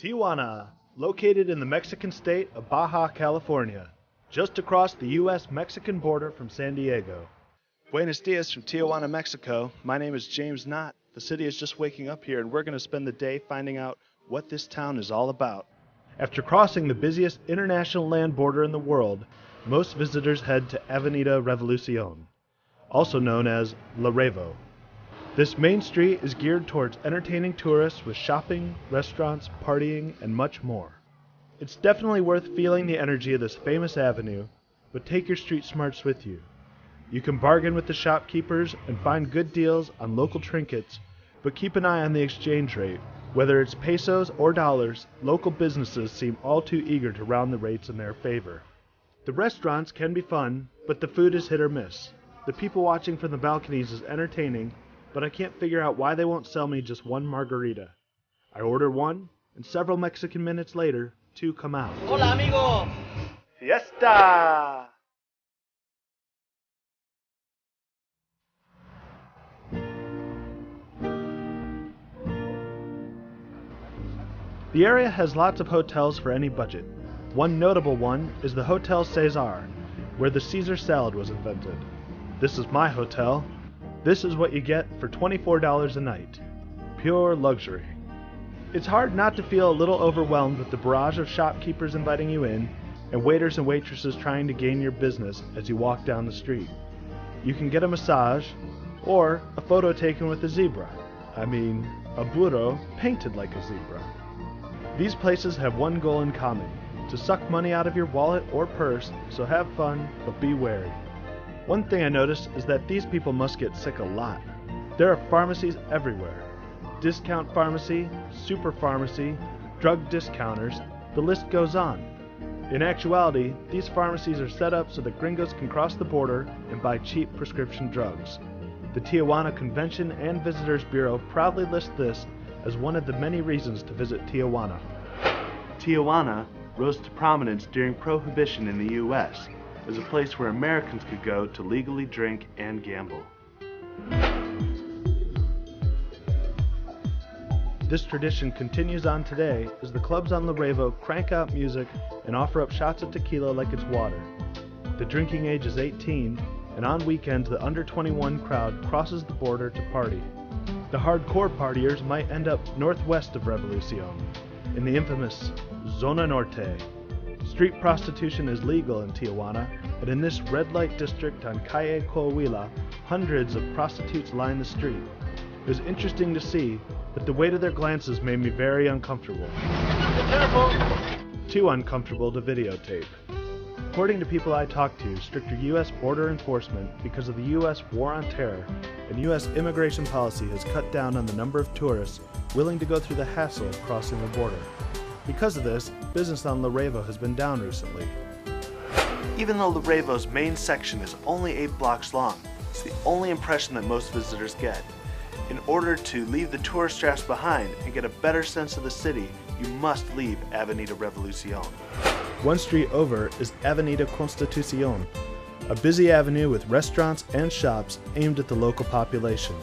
Tijuana, located in the Mexican state of Baja California, just across the U.S.-Mexican border from San Diego. Buenos dias from Tijuana, Mexico. My name is James Knott. The city is just waking up here, and we're going to spend the day finding out what this town is all about. After crossing the busiest international land border in the world, most visitors head to Avenida Revolucion, also known as Larevo. This main street is geared towards entertaining tourists with shopping, restaurants, partying, and much more. It's definitely worth feeling the energy of this famous avenue, but take your street smarts with you. You can bargain with the shopkeepers and find good deals on local trinkets, but keep an eye on the exchange rate. Whether it's pesos or dollars, local businesses seem all too eager to round the rates in their favor. The restaurants can be fun, but the food is hit or miss. The people watching from the balconies is entertaining, but I can't figure out why they won't sell me just one margarita. I order one, and several Mexican minutes later, two come out. Hola, amigo! Fiesta! The area has lots of hotels for any budget. One notable one is the Hotel Cesar, where the Caesar salad was invented. This is my hotel. This is what you get for $24 a night. Pure luxury. It's hard not to feel a little overwhelmed with the barrage of shopkeepers inviting you in and waiters and waitresses trying to gain your business as you walk down the street. You can get a massage or a photo taken with a zebra. I mean, a burro painted like a zebra. These places have one goal in common: to suck money out of your wallet or purse, so have fun, but be wary. One thing I noticed is that these people must get sick a lot. There are pharmacies everywhere. Discount pharmacy, super pharmacy, drug discounters, the list goes on. In actuality, these pharmacies are set up so that gringos can cross the border and buy cheap prescription drugs. The Tijuana Convention and Visitors Bureau proudly lists this as one of the many reasons to visit Tijuana. Tijuana rose to prominence during Prohibition in the U.S. as a place where Americans could go to legally drink and gamble. This tradition continues on today as the clubs on Larevo crank out music and offer up shots of tequila like it's water. The drinking age is 18, and on weekends the under 21 crowd crosses the border to party. The hardcore partiers might end up northwest of Revolucion, in the infamous Zona Norte. Street prostitution is legal in Tijuana, and in this red light district on Calle Coahuila, hundreds of prostitutes line the street. It was interesting to see, but the weight of their glances made me very uncomfortable. Too uncomfortable to videotape. According to people I talked to, stricter U.S. border enforcement because of the U.S. war on terror and U.S. immigration policy has cut down on the number of tourists willing to go through the hassle of crossing the border. Because of this, business on Larevo has been down recently. Even though Larevo's main section is only 8 blocks long, it's the only impression that most visitors get. In order to leave the tourist traps behind and get a better sense of the city, you must leave Avenida Revolucion. One street over is Avenida Constitucion, a busy avenue with restaurants and shops aimed at the local population.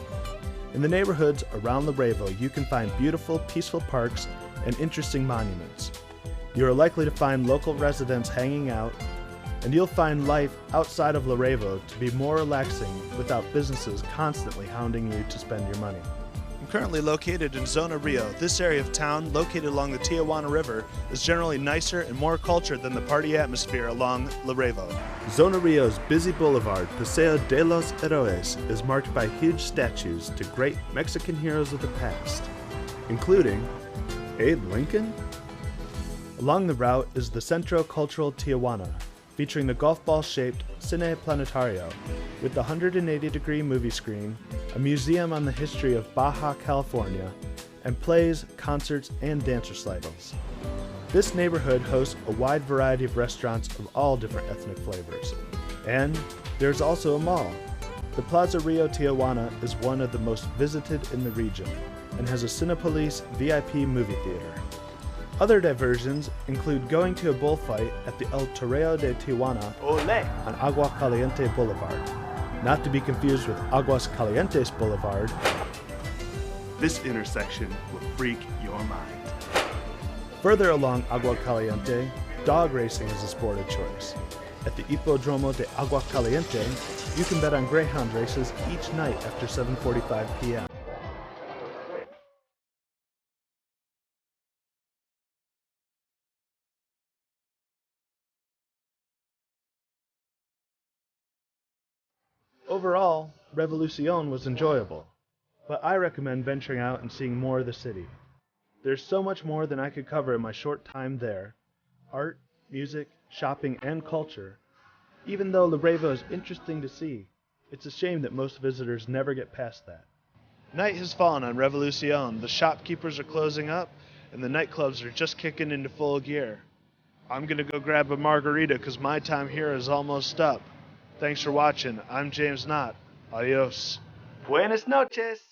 In the neighborhoods around Larevo, you can find beautiful, peaceful parks and interesting monuments. You are likely to find local residents hanging out, and you'll find life outside of Larevo to be more relaxing without businesses constantly hounding you to spend your money. I'm currently located in Zona Rio. This area of town, located along the Tijuana River, is generally nicer and more cultured than the party atmosphere along Larevo. Zona Rio's busy boulevard, Paseo de los Héroes, is marked by huge statues to great Mexican heroes of the past, including Abe Lincoln? Along the route is the Centro Cultural Tijuana, featuring the golf ball-shaped Cine Planetario, with the 180-degree movie screen, a museum on the history of Baja California, and plays, concerts, and dance recitals. This neighborhood hosts a wide variety of restaurants of all different ethnic flavors. And there's also a mall. The Plaza Rio Tijuana is one of the most visited in the region, and has a Cinepolis VIP movie theater. Other diversions include going to a bullfight at the El Toreo de Tijuana on Agua Caliente Boulevard, not to be confused with Aguas Calientes Boulevard. This intersection will freak your mind. Further along Agua Caliente, dog racing is a sport of choice. At the Hippodromo de Agua Caliente, you can bet on greyhound races each night after 7:45 p.m. Overall, Revolucion was enjoyable, but I recommend venturing out and seeing more of the city. There's so much more than I could cover in my short time there. Art, music, shopping, and culture. Even though Laredo is interesting to see, it's a shame that most visitors never get past that. Night has fallen on Revolucion. The shopkeepers are closing up, and the nightclubs are just kicking into full gear. I'm gonna go grab a margarita because my time here is almost up. Thanks for watching. I'm James Knott. Adios. Buenas noches!